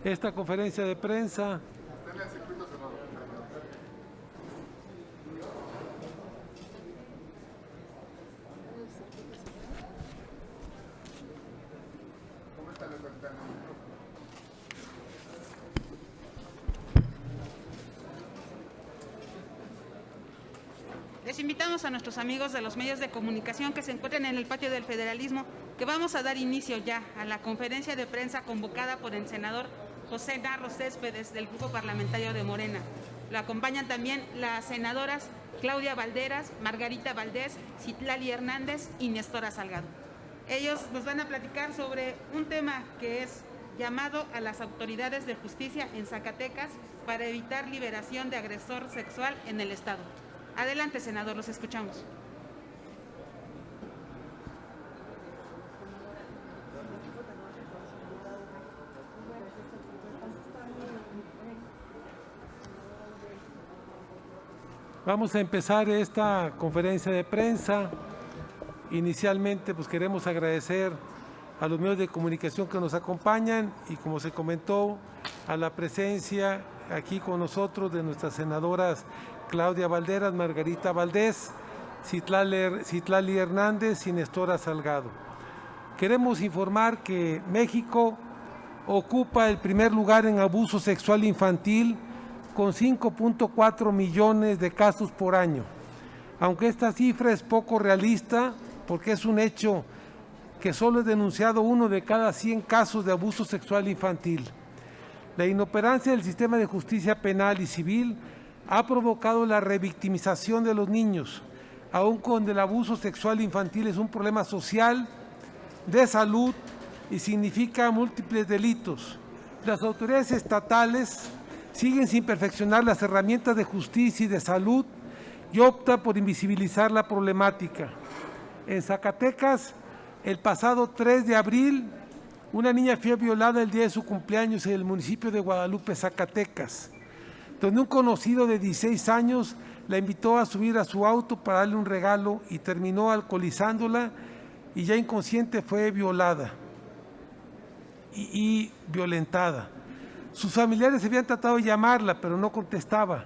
esta conferencia de prensa. Les invitamos a nuestros amigos de los medios de comunicación que se encuentren en el patio del Federalismo, que vamos a dar inicio ya a la conferencia de prensa convocada por el senador José Narro Céspedes del Grupo Parlamentario de Morena. Lo acompañan también las senadoras Claudia Valderas, Margarita Valdés, Citlali Hernández y Nestora Salgado. Ellos nos van a platicar sobre un tema que es llamado a las autoridades de justicia en Zacatecas para evitar liberación de agresor sexual en el Estado. Adelante, senador, los escuchamos. Vamos a empezar esta conferencia de prensa. Inicialmente, pues queremos agradecer a los medios de comunicación que nos acompañan y, como se comentó, a la presencia aquí con nosotros de nuestras senadoras Claudia Valderas, Margarita Valdés, Citlali Hernández y Nestora Salgado. Queremos informar que México ocupa el primer lugar en abuso sexual infantil con 5.4 millones de casos por año. Aunque esta cifra es poco realista, porque es un hecho que solo es denunciado 1 de cada 100 casos de abuso sexual infantil. La inoperancia del sistema de justicia penal y civil ha provocado la revictimización de los niños, aun cuando el abuso sexual infantil es un problema social, de salud y significa múltiples delitos. Las autoridades estatales siguen sin perfeccionar las herramientas de justicia y de salud y optan por invisibilizar la problemática. En Zacatecas, el pasado 3 de abril, una niña fue violada el día de su cumpleaños en el municipio de Guadalupe, Zacatecas, donde un conocido de 16 años la invitó a subir a su auto para darle un regalo y terminó alcoholizándola y ya inconsciente fue violada y violentada. Sus familiares habían tratado de llamarla, pero no contestaba,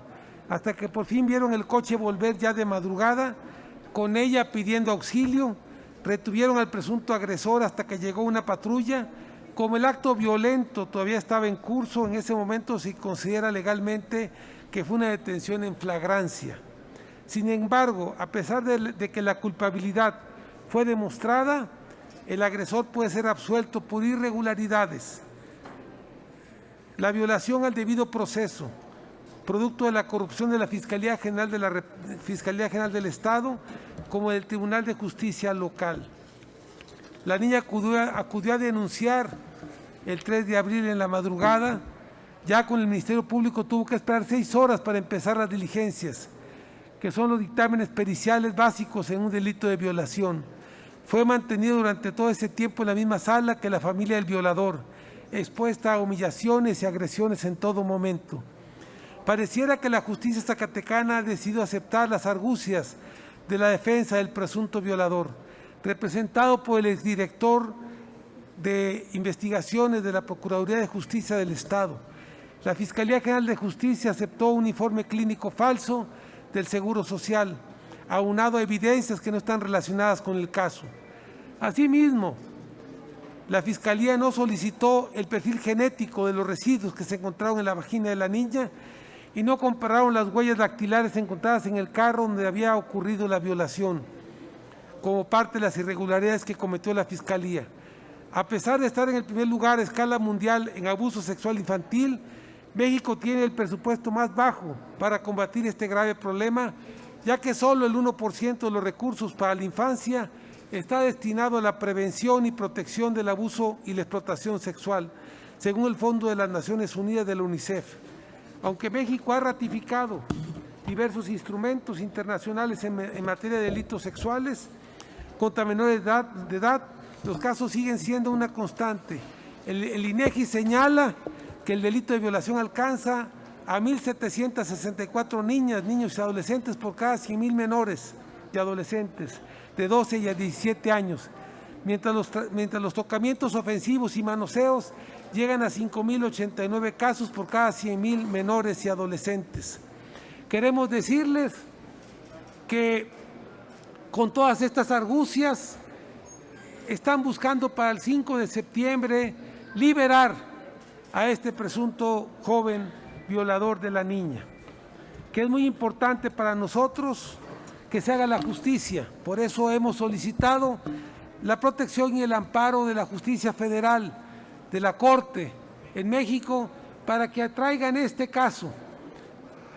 hasta que por fin vieron el coche volver ya de madrugada, con ella pidiendo auxilio. Retuvieron al presunto agresor hasta que llegó una patrulla. Como el acto violento todavía estaba en curso, en ese momento se considera legalmente que fue una detención en flagrancia. Sin embargo, a pesar de que la culpabilidad fue demostrada, el agresor puede ser absuelto por irregularidades. La violación al debido proceso, producto de la corrupción de la Fiscalía General del Estado, como del Tribunal de Justicia local. La niña acudió a denunciar el 3 de abril en la madrugada. Ya con el Ministerio Público tuvo que esperar 6 horas para empezar las diligencias, que son los dictámenes periciales básicos en un delito de violación. Fue mantenido durante todo ese tiempo en la misma sala que la familia del violador, expuesta a humillaciones y agresiones en todo momento. Pareciera que la justicia zacatecana ha decidido aceptar las argucias de la defensa del presunto violador, representado por el exdirector de investigaciones de la Procuraduría de Justicia del Estado. La Fiscalía General de Justicia aceptó un informe clínico falso del Seguro Social, aunado a evidencias que no están relacionadas con el caso. Asimismo, la Fiscalía no solicitó el perfil genético de los residuos que se encontraron en la vagina de la niña y no compararon las huellas dactilares encontradas en el carro donde había ocurrido la violación, como parte de las irregularidades que cometió la Fiscalía. A pesar de estar en el primer lugar a escala mundial en abuso sexual infantil, México tiene el presupuesto más bajo para combatir este grave problema, ya que solo el 1% de los recursos para la infancia está destinado a la prevención y protección del abuso y la explotación sexual, según el Fondo de las Naciones Unidas de la UNICEF. Aunque México ha ratificado diversos instrumentos internacionales en materia de delitos sexuales contra menores de edad, los casos siguen siendo una constante. El INEGI señala que el delito de violación alcanza a 1.764 niñas, niños y adolescentes por cada 100.000 menores y adolescentes de 12 y a 17 años, mientras los tocamientos ofensivos y manoseos llegan a 5.089 casos por cada 100.000 menores y adolescentes. Queremos decirles que con todas estas argucias están buscando para el 5 de septiembre liberar a este presunto joven violador de la niña, que es muy importante para nosotros que se haga la justicia. Por eso hemos solicitado la protección y el amparo de la justicia federal, de la Corte en México, para que atraigan este caso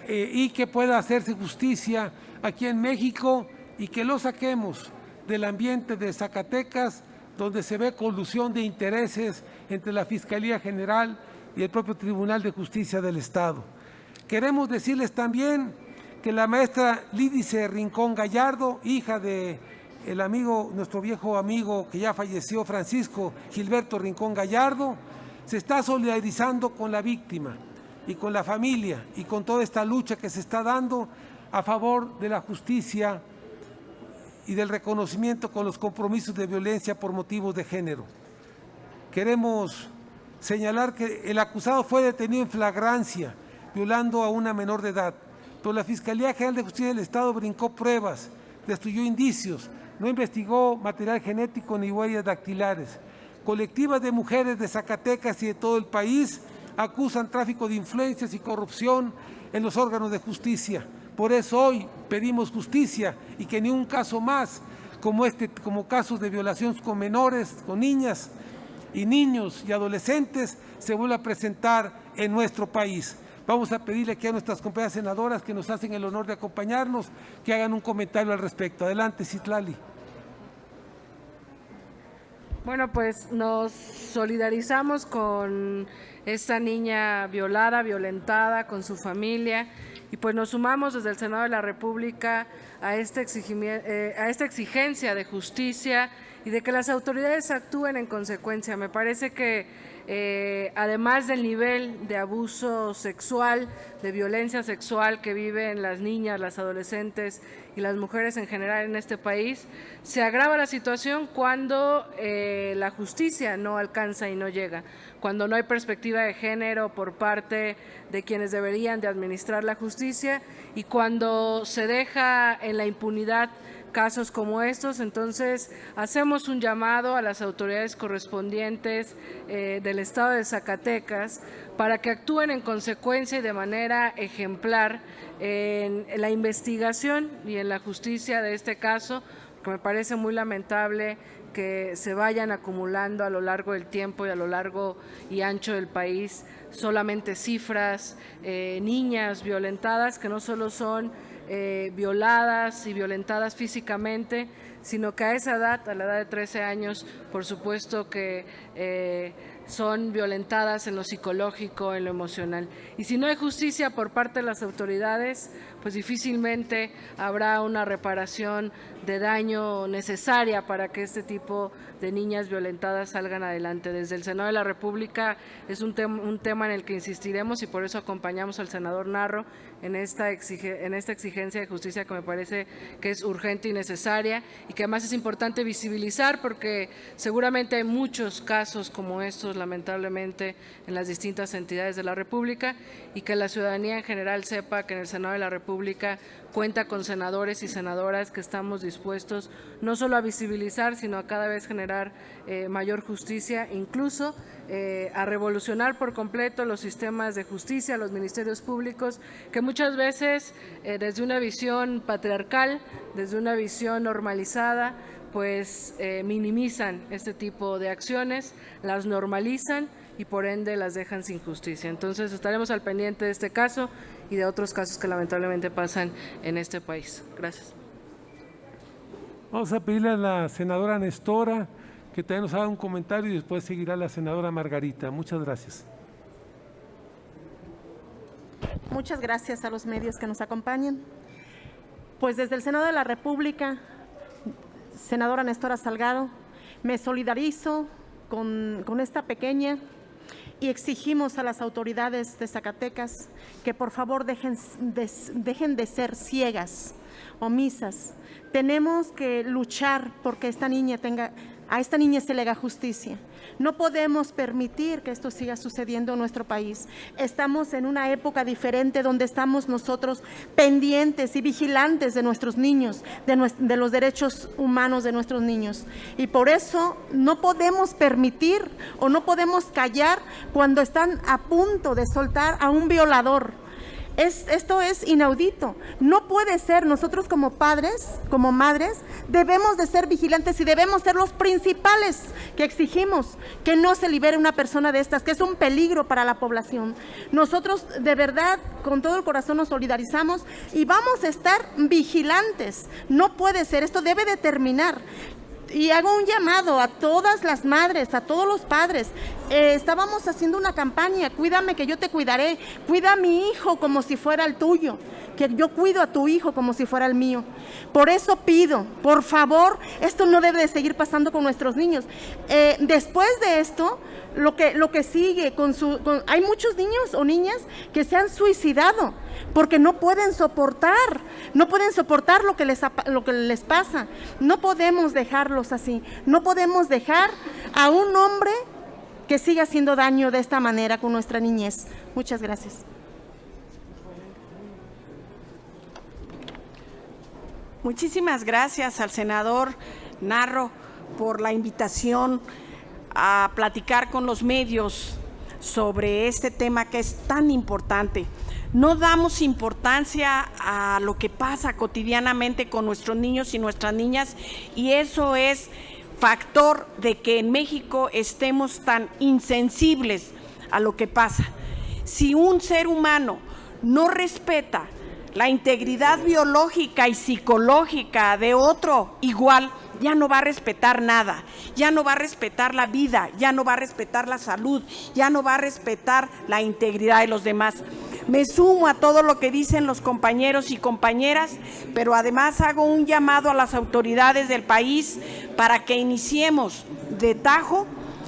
y que pueda hacerse justicia aquí en México y que lo saquemos del ambiente de Zacatecas, donde se ve colusión de intereses entre la Fiscalía General y el propio Tribunal de Justicia del Estado. Queremos decirles también que la maestra Lídice Rincón Gallardo, hija de nuestro viejo amigo que ya falleció, Francisco Gilberto Rincón Gallardo, se está solidarizando con la víctima y con la familia y con toda esta lucha que se está dando a favor de la justicia y del reconocimiento con los compromisos de violencia por motivos de género. Queremos señalar que el acusado fue detenido en flagrancia, violando a una menor de edad, pero la Fiscalía General de Justicia del Estado brincó pruebas, destruyó indicios, no investigó material genético ni huellas dactilares. Colectivas de mujeres de Zacatecas y de todo el país acusan tráfico de influencias y corrupción en los órganos de justicia. Por eso hoy pedimos justicia y que ni un caso más como casos de violación con menores, con niñas y niños y adolescentes se vuelva a presentar en nuestro país. Vamos a pedirle aquí a nuestras compañeras senadoras que nos hacen el honor de acompañarnos, que hagan un comentario al respecto. Adelante, Citlali. Bueno, pues nos solidarizamos con esta niña violada, violentada, con su familia, y pues nos sumamos desde el Senado de la República a esta exigencia de justicia y de que las autoridades actúen en consecuencia. Me parece que además del nivel de abuso sexual, de violencia sexual que viven las niñas, las adolescentes y las mujeres en general en este país, se agrava la situación cuando la justicia no alcanza y no llega, cuando no hay perspectiva de género por parte de quienes deberían de administrar la justicia y cuando se deja en la impunidad casos como estos. Entonces hacemos un llamado a las autoridades correspondientes del estado de Zacatecas para que actúen en consecuencia y de manera ejemplar en la investigación y en la justicia de este caso, que me parece muy lamentable que se vayan acumulando a lo largo del tiempo y a lo largo y ancho del país solamente cifras, niñas violentadas que no solo son violadas y violentadas físicamente, sino que a esa edad, a la edad de 13 años, por supuesto que son violentadas en lo psicológico, en lo emocional. Y si no hay justicia por parte de las autoridades, pues difícilmente habrá una reparación de daño necesaria para que este tipo de niñas violentadas salgan adelante. Desde el Senado de la República es un tema en el que insistiremos y por eso acompañamos al senador Narro en esta exigencia de justicia que me parece que es urgente y necesaria y que además es importante visibilizar porque seguramente hay muchos casos como estos lamentablemente en las distintas entidades de la República y que la ciudadanía en general sepa que en el Senado de la República cuenta con senadores y senadoras que estamos dispuestos no solo a visibilizar, sino a cada vez generar mayor justicia, incluso a revolucionar por completo los sistemas de justicia, los ministerios públicos, que muchas veces desde una visión patriarcal, desde una visión normalizada, pues minimizan este tipo de acciones, las normalizan y por ende las dejan sin justicia. Entonces estaremos al pendiente de este caso y de otros casos que lamentablemente pasan en este país. Gracias. Vamos a pedirle a la senadora Nestora que también nos haga un comentario y después seguirá la senadora Margarita. Muchas gracias. Muchas gracias a los medios que nos acompañan. Pues desde el Senado de la República, senadora Nestora Salgado, me solidarizo con esta pequeña y exigimos a las autoridades de Zacatecas que por favor dejen de ser ciegas, omisas. Tenemos que luchar porque esta niña tenga a esta niña se le haga justicia. No podemos permitir que esto siga sucediendo en nuestro país. Estamos en una época diferente donde estamos nosotros pendientes y vigilantes de nuestros niños, de los derechos humanos de nuestros niños. Y por eso no podemos permitir o no podemos callar cuando están a punto de soltar a un violador. Esto es inaudito. No puede ser. Nosotros como padres, como madres, debemos de ser vigilantes y debemos ser los principales que exigimos que no se libere una persona de estas, que es un peligro para la población. Nosotros de verdad, con todo el corazón nos solidarizamos y vamos a estar vigilantes. No puede ser. Esto debe de terminar. Y hago un llamado a todas las madres, a todos los padres. Estábamos haciendo una campaña, cuídame que yo te cuidaré, cuida a mi hijo como si fuera el tuyo, que yo cuido a tu hijo como si fuera el mío. Por eso pido, por favor, esto no debe de seguir pasando con nuestros niños. Después de esto, lo que sigue, hay muchos niños o niñas que se han suicidado porque no pueden soportar lo que les pasa. No podemos dejarlos así, no podemos dejar a un hombre que siga haciendo daño de esta manera con nuestra niñez. Muchas gracias. Muchísimas gracias al senador Narro por la invitación a platicar con los medios sobre este tema que es tan importante. No damos importancia a lo que pasa cotidianamente con nuestros niños y nuestras niñas, y eso es factor de que en México estemos tan insensibles a lo que pasa. Si un ser humano no respeta la integridad biológica y psicológica de otro igual, ya no va a respetar nada, ya no va a respetar la vida, ya no va a respetar la salud, ya no va a respetar la integridad de los demás. Me sumo a todo lo que dicen los compañeros y compañeras, pero además hago un llamado a las autoridades del país para que iniciemos de tajo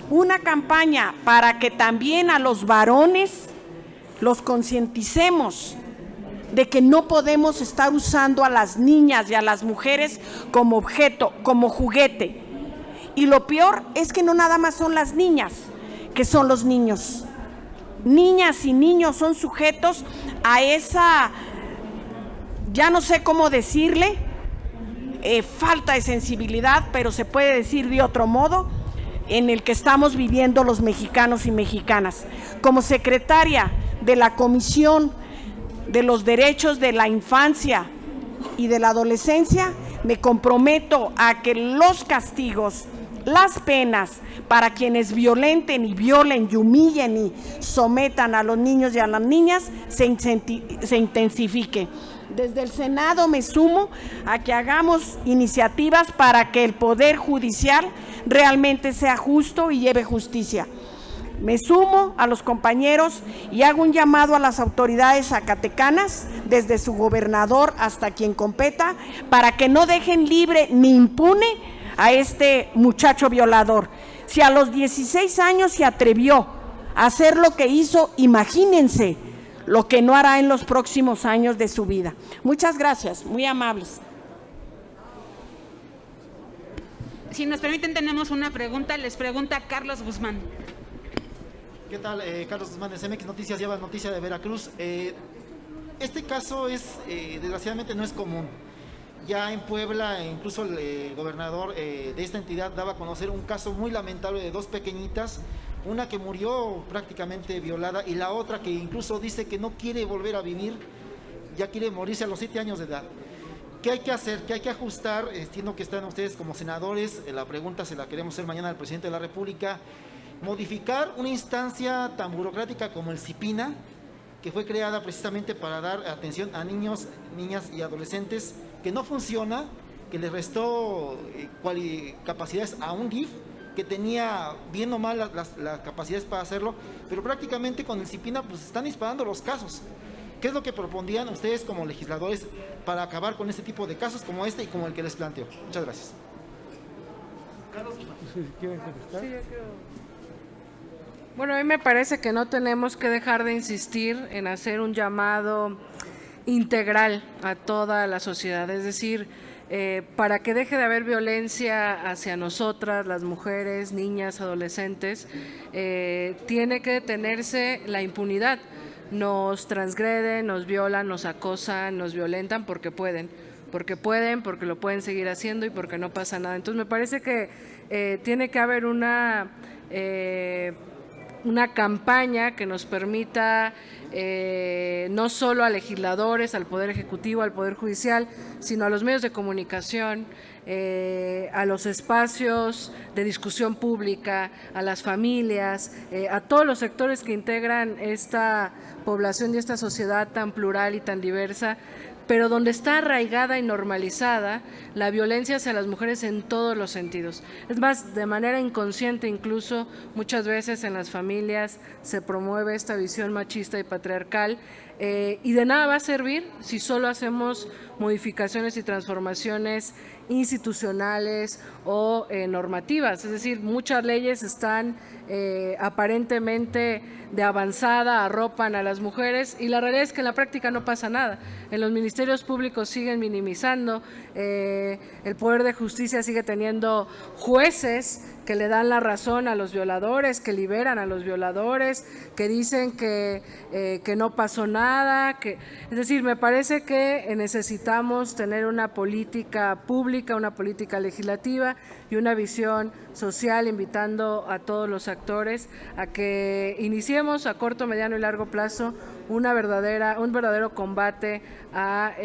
una campaña para que también a los varones los concienticemos de que no podemos estar usando a las niñas y a las mujeres como objeto, como juguete. Y lo peor es que no nada más son las niñas, que son los niños. Niñas y niños son sujetos a esa, ya no sé cómo decirle, falta de sensibilidad, pero se puede decir de otro modo, en el que estamos viviendo los mexicanos y mexicanas. Como secretaria de la Comisión de los Derechos de la Infancia y de la Adolescencia, me comprometo a que los castigos, las penas para quienes violenten y violen y humillen y sometan a los niños y a las niñas se intensifique. Desde el Senado me sumo a que hagamos iniciativas para que el Poder Judicial realmente sea justo y lleve justicia. Me sumo a los compañeros y hago un llamado a las autoridades zacatecanas, desde su gobernador hasta quien competa, para que no dejen libre ni impune a este muchacho violador. Si a los 16 años se atrevió a hacer lo que hizo, imagínense lo que no hará en los próximos años de su vida. Muchas gracias, muy amables. Si nos permiten, tenemos una pregunta. Les pregunta Carlos Guzmán. ¿Qué tal? Carlos Guzmán de CMX Noticias, lleva noticia de Veracruz. Este caso desgraciadamente no es común. Ya en Puebla, incluso el gobernador de esta entidad daba a conocer un caso muy lamentable de dos pequeñitas, una que murió prácticamente violada y la otra que incluso dice que no quiere volver a vivir, ya quiere morirse a los 7 años de edad. ¿Qué hay que hacer? ¿Qué hay que ajustar? Entiendo que están ustedes como senadores, la pregunta se la queremos hacer mañana al presidente de la República. Modificar una instancia tan burocrática como el CIPINA, que fue creada precisamente para dar atención a niños, niñas y adolescentes, que no funciona, que le restó capacidades a un DIF, que tenía bien o mal las capacidades para hacerlo, pero prácticamente con el CIPINA pues están disparando los casos. ¿Qué es lo que propondrían ustedes como legisladores para acabar con este tipo de casos como este y como el que les planteo? Muchas gracias. ¿Quieren contestar? Sí, yo creo. Bueno, a mí me parece que no tenemos que dejar de insistir en hacer un llamado integral a toda la sociedad, es decir, para que deje de haber violencia hacia nosotras, las mujeres, niñas, adolescentes, tiene que detenerse la impunidad. Nos transgreden, nos violan, nos acosan, nos violentan porque pueden, porque lo pueden seguir haciendo y porque no pasa nada. Entonces me parece que tiene que haber una campaña que nos permita no solo a legisladores, al Poder Ejecutivo, al Poder Judicial, sino a los medios de comunicación, a los espacios de discusión pública, a las familias, a todos los sectores que integran esta población y esta sociedad tan plural y tan diversa, pero donde está arraigada y normalizada la violencia hacia las mujeres en todos los sentidos. Es más, de manera inconsciente incluso, muchas veces en las familias se promueve esta visión machista y patriarcal, y de nada va a servir si solo hacemos modificaciones y transformaciones institucionales o normativas. Es decir, muchas leyes están aparentemente de avanzada, arropan a las mujeres, y la realidad es que en la práctica no pasa nada. En los ministerios públicos siguen minimizando, el Poder de Justicia sigue teniendo jueces que le dan la razón a los violadores, que liberan a los violadores, que dicen que no pasó nada. Es decir, me parece que necesitamos tener una política pública, una política legislativa y una visión social, invitando a todos los actores a que iniciemos a corto, mediano y largo plazo un verdadero combate a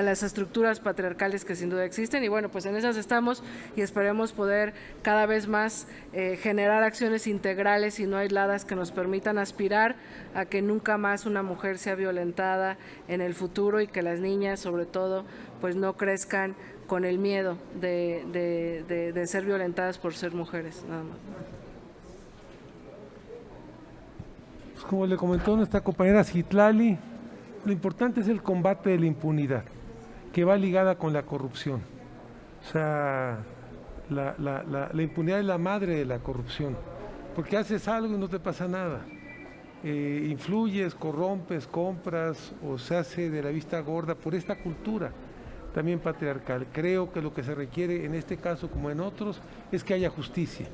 las estructuras patriarcales que sin duda existen. Y bueno, pues en esas estamos y esperemos poder cada vez más generar acciones integrales y no aisladas que nos permitan aspirar a que nunca más una mujer sea violentada en el futuro, y que las niñas, sobre todo, pues no crezcan con el miedo de ser violentadas por ser mujeres, nada más. Como le comentó nuestra compañera Citlali, lo importante es el combate de la impunidad, que va ligada con la corrupción. O sea, la impunidad es la madre de la corrupción, porque haces algo y no te pasa nada. Influyes, corrompes, compras, o se hace de la vista gorda por esta cultura también patriarcal. Creo que lo que se requiere en este caso, como en otros, es que haya justicia.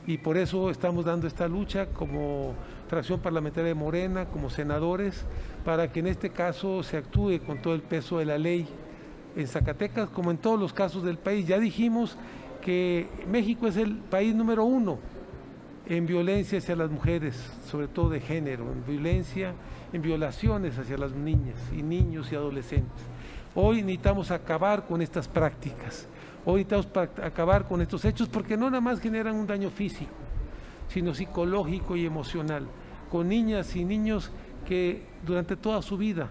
Y por eso estamos dando esta lucha como fracción parlamentaria de Morena, como senadores, para que en este caso se actúe con todo el peso de la ley en Zacatecas, como en todos los casos del país. Ya dijimos que México es el país número 1 en violencia hacia las mujeres, sobre todo de género, en violencia, en violaciones hacia las niñas y niños y adolescentes. Hoy necesitamos acabar con estas prácticas. Hoy necesitamos acabar con estos hechos, porque no nada más generan un daño físico, sino psicológico y emocional, con niñas y niños que durante toda su vida,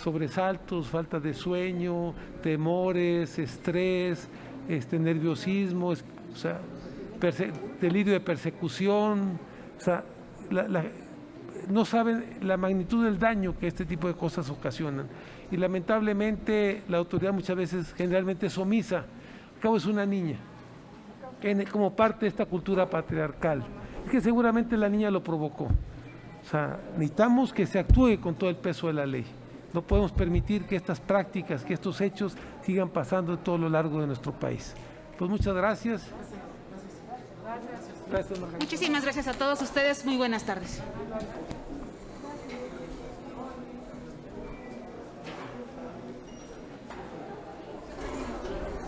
sobresaltos, falta de sueño, temores, estrés, nerviosismo, o sea, delirio de persecución, o sea, no saben la magnitud del daño que este tipo de cosas ocasionan. Y lamentablemente la autoridad muchas veces, generalmente es omisa. Al cabo es una niña, como parte de esta cultura patriarcal. Es que seguramente la niña lo provocó. O sea, necesitamos que se actúe con todo el peso de la ley. No podemos permitir que estas prácticas, que estos hechos sigan pasando todo lo largo de nuestro país. Pues muchas gracias. Muchísimas gracias a todos ustedes. Muy buenas tardes.